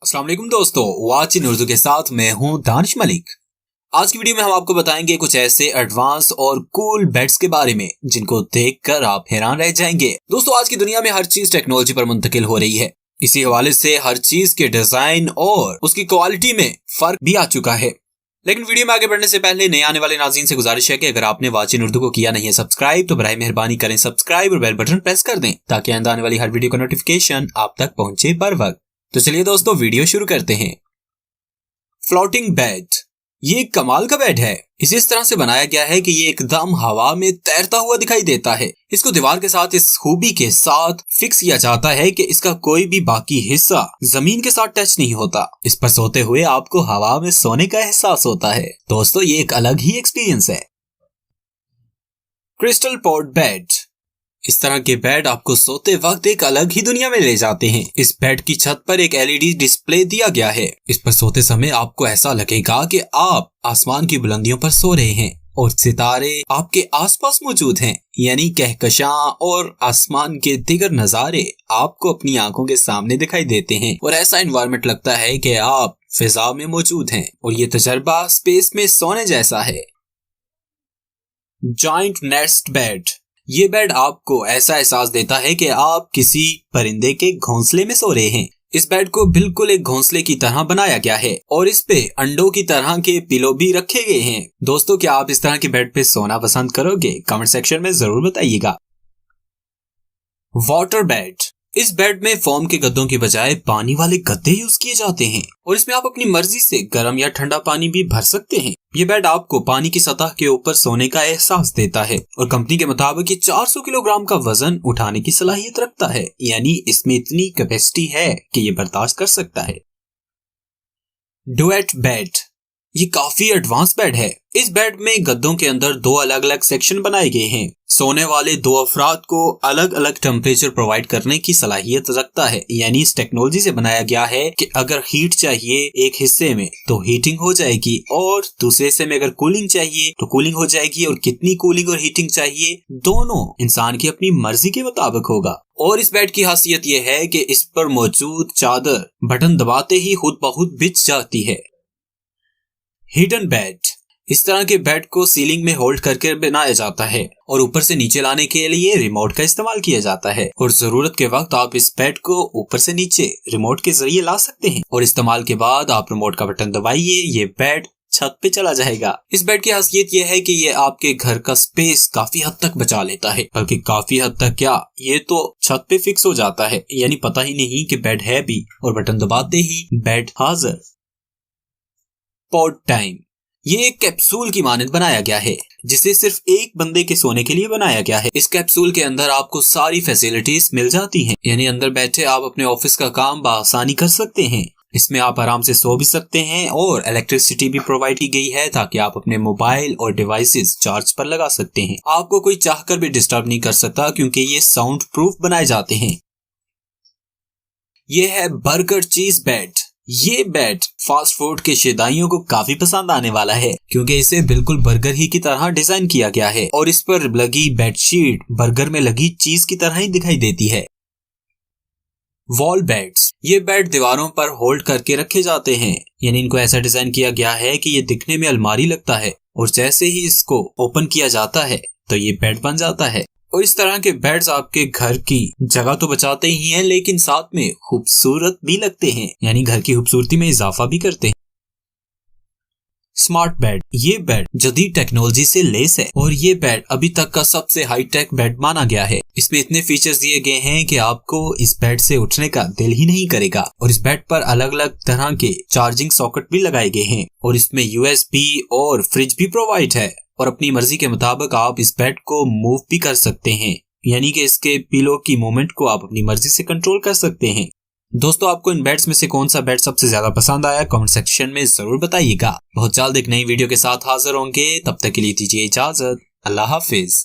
अस्सलाम वालेकुम दोस्तों, वॉच इन उर्दू के साथ मैं हूं दानिश मलिक। आज की वीडियो में हम आपको बताएंगे कुछ ऐसे एडवांस और कूल बेड्स के बारे में जिनको देखकर आप हैरान रह जाएंगे। दोस्तों, आज की दुनिया में हर चीज टेक्नोलॉजी पर मुंतकिल हो रही है। इसी हवाले से हर चीज के डिजाइन और उसकी क्वालिटी में फर्क भी आ चुका है। लेकिन वीडियो में आगे बढ़ने से पहले नए आने वाले नाज़रीन से गुजारिश है कि अगर आपने वॉच इन उर्दू को किया नहीं है सब्सक्राइब तो बराए मेहरबानी करें सब्सक्राइब और बेल बटन प्रेस कर दें ताकि आने वाली हर वीडियो का नोटिफिकेशन आप तक पहुंचे बर वक्त। तो चलिए दोस्तों, वीडियो शुरू करते हैं। फ्लोटिंग बेड, ये एक कमाल का बेड है। इसे इस तरह से बनाया गया है कि ये एकदम हवा में तैरता हुआ दिखाई देता है। इसको दीवार के साथ इस खूबी के साथ फिक्स किया जाता है कि इसका कोई भी बाकी हिस्सा जमीन के साथ टच नहीं होता। इस पर सोते हुए आपको हवा में सोने का एहसास होता है। दोस्तों, ये एक अलग ही एक्सपीरियंस है। क्रिस्टल पॉट बेड, इस तरह के बेड आपको सोते वक्त एक अलग ही दुनिया में ले जाते हैं। इस बेड की छत पर एक एलईडी डिस्प्ले दिया गया है। इस पर सोते समय आपको ऐसा लगेगा कि आप आसमान की बुलंदियों पर सो रहे हैं और सितारे आपके आसपास मौजूद हैं। यानी कहकशां और आसमान के दीगर नजारे आपको अपनी आंखों के सामने दिखाई देते हैं और ऐसा एनवायरनमेंट लगता है कि आप फिजा में मौजूद हैं और ये तजर्बा स्पेस में सोने जैसा है। जॉइंट नेस्ट बेड, ये बेड आपको ऐसा एहसास देता है कि आप किसी परिंदे के घोंसले में सो रहे हैं। इस बेड को बिल्कुल एक घोंसले की तरह बनाया गया है और इस पे अंडों की तरह के पिलो भी रखे गए हैं। दोस्तों, क्या आप इस तरह के बेड पे सोना पसंद करोगे? कमेंट सेक्शन में जरूर बताइएगा। वाटर बेड, इस बेड में फोम के गद्दों की बजाय पानी वाले गद्दे यूज किए जाते हैं और इसमें आप अपनी मर्जी से गर्म या ठंडा पानी भी भर सकते हैं। ये बेड आपको पानी की सतह के ऊपर सोने का एहसास देता है और कंपनी के मुताबिक ये 400 किलोग्राम का वजन उठाने की सलाहियत रखता है। यानी इसमें इतनी कैपेसिटी है कि ये बर्दाश्त कर सकता है। डुएट बेड, ये काफी एडवांस बेड है। इस बेड में गद्दों के अंदर दो अलग अलग सेक्शन बनाए गए हैं। सोने वाले दो अफराद को अलग अलग टेम्परेचर प्रोवाइड करने की सलाहियत रखता है। यानी इस टेक्नोलॉजी से बनाया गया है कि अगर हीट चाहिए एक हिस्से में तो हीटिंग हो जाएगी और दूसरे हिस्से में अगर कूलिंग चाहिए तो कूलिंग हो जाएगी और कितनी कूलिंग और हीटिंग चाहिए दोनों इंसान की अपनी मर्जी के मुताबिक होगा। और इस बेड की खासियत यह है कि इस पर मौजूद चादर बटन दबाते ही खुद ब खुद बिछ जाती है। हिडन बेड, इस तरह के बेड को सीलिंग में होल्ड करके बनाया जाता है और ऊपर से नीचे लाने के लिए रिमोट का इस्तेमाल किया जाता है और जरूरत के वक्त आप इस बेड को ऊपर से नीचे रिमोट के जरिए ला सकते हैं और इस्तेमाल के बाद आप रिमोट का बटन दबाइए, ये बेड छत पे चला जाएगा। इस बेड की खासियत यह है कि ये आपके घर का स्पेस काफी हद तक बचा लेता है, बल्कि काफी हद तक क्या, ये तो छत पे फिक्स हो जाता है। यानी पता ही नहीं कि बेड है भी और बटन दबाते ही बेड हाजिर। पॉड टाइम, ये एक कैप्सूल की मानद बनाया गया है जिसे सिर्फ एक बंदे के सोने के लिए बनाया गया है। इस कैप्सूल के अंदर आपको सारी फैसिलिटीज मिल जाती हैं। यानी अंदर बैठे आप अपने ऑफिस का काम बआसानी कर सकते हैं। इसमें आप आराम से सो भी सकते हैं और इलेक्ट्रिसिटी भी प्रोवाइड की गई है ताकि आप अपने मोबाइल और डिवाइसेस चार्ज पर लगा सकते हैं। आपको कोई चाहकर भी डिस्टर्ब नहीं कर सकता क्योंकि ये साउंड प्रूफ बनाए जाते हैं। ये है बर्गर चीज बेड। ये बेड फास्ट फूड के शौकीनों को काफी पसंद आने वाला है क्योंकि इसे बिल्कुल बर्गर ही की तरह डिजाइन किया गया है और इस पर लगी बेडशीट बर्गर में लगी चीज की तरह ही दिखाई देती है। वॉल बेड्स, ये बेड दीवारों पर होल्ड करके रखे जाते हैं। यानी इनको ऐसा डिजाइन किया गया है कि ये दिखने में अलमारी लगता है और जैसे ही इसको ओपन किया जाता है तो ये बेड बन जाता है। और इस तरह के बेड्स आपके घर की जगह तो बचाते ही हैं लेकिन साथ में खूबसूरत भी लगते हैं। यानी घर की खूबसूरती में इजाफा भी करते हैं। स्मार्ट बेड, ये बेड जदीद टेक्नोलॉजी से लेस है और ये बेड अभी तक का सबसे हाईटेक बेड माना गया है। इसमें इतने फीचर्स दिए गए हैं कि आपको इस बेड से उठने का दिल ही नहीं करेगा और इस बेड पर अलग अलग तरह के चार्जिंग सॉकेट भी लगाए गए हैं और इसमें USB और फ्रिज भी प्रोवाइड है और अपनी मर्जी के मुताबिक आप इस बेड को मूव भी कर सकते हैं। यानी कि इसके पिलो की मूवमेंट को आप अपनी मर्जी से कंट्रोल कर सकते हैं। दोस्तों, आपको इन बेड्स में से कौन सा बेड सबसे ज्यादा पसंद आया कमेंट सेक्शन में जरूर बताइएगा। बहुत जल्द एक नई वीडियो के साथ हाजिर होंगे, तब तक के लिए दीजिए इजाजत। अल्लाह हाफिज।